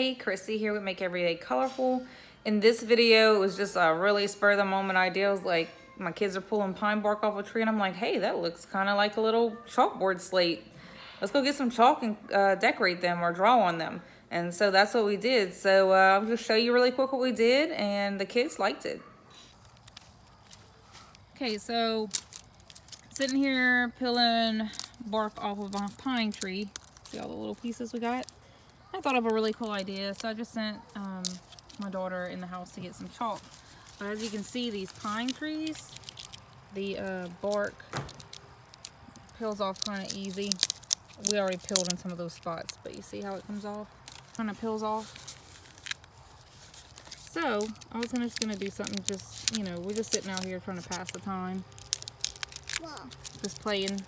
Hey, Chrissy here with Make Every Day Colorful. In this video, it was just a really spur of the moment idea. I was like, my kids are pulling pine bark off a tree and I'm like, hey, that looks kind of like a little chalkboard slate. Let's go get some chalk and decorate them or draw on them. And so that's what we did. So I'll just show you really quick what we did, and the kids liked it. Okay, so sitting here peeling bark off of a pine tree. See all the little pieces we got? I thought of a really cool idea, so I just sent my daughter in the house to get some chalk. But as you can see, these pine trees, the bark peels off kind of easy. We already peeled in some of those spots, but you see how it comes off? Kind of peels off. So I was just gonna do something, just, you know, we're just sitting out here trying to pass the time. Wow. Just playing.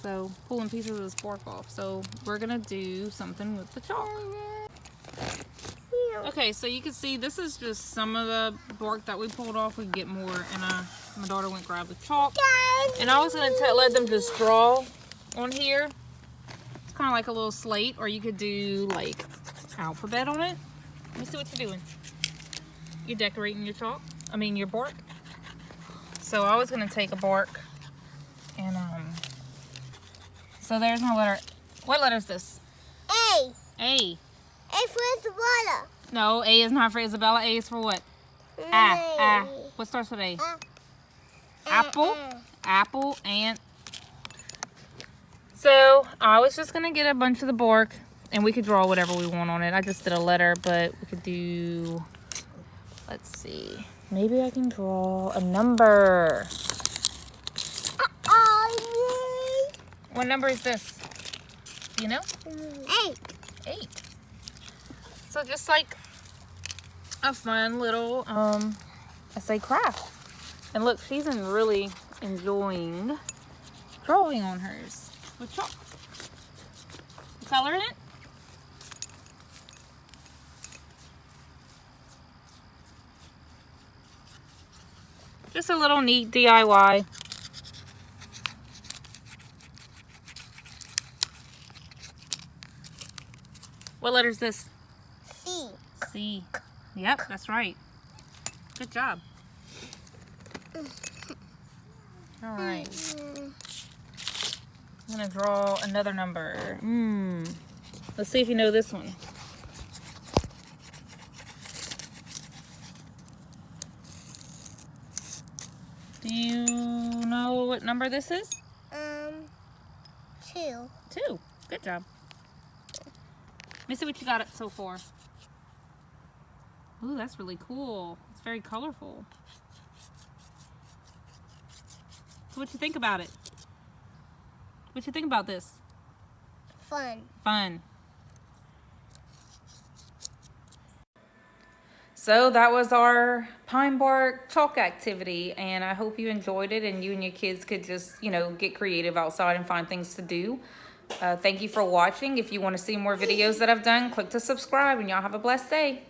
So pulling pieces of this bark off. So we're gonna do something with the chalk. Okay, so you can see this is just some of the bark that we pulled off. We can get more, and my daughter went grab the chalk. And I was gonna let them just draw on here. It's kind of like a little slate, or you could do like alphabet on it. Let me see what you're doing. You're decorating your chalk. I mean your bark. So I was gonna take a bark and so there's my letter. What letter is this? A. A. A for Isabella. No, A is not for Isabella. A is for what? A. What starts with A? Apple. Apple and. So I was just gonna get a bunch of the bark, and we could draw whatever we want on it. I just did a letter, but we could do. Let's see. Maybe I can draw a number. What number is this? Do you know? 8. 8. So just like a fun little essay craft. And look, she's really enjoying drawing on hers with chalk. You coloring it? Just a little neat DIY. What letter is this? C. C. Yep, that's right. Good job. All right. I'm gonna draw another number. Let's see if you know this one. Do you know what number this is? 2. 2. Good job. Let me see what you got so far. Ooh, that's really cool. It's very colorful. So what you think about it? What you think about this? Fun. Fun. So that was our pine bark chalk activity, and I hope you enjoyed it and you and your kids could just, you know, get creative outside and find things to do. Thank you for watching. If you want to see more videos that I've done, click to subscribe, and y'all have a blessed day.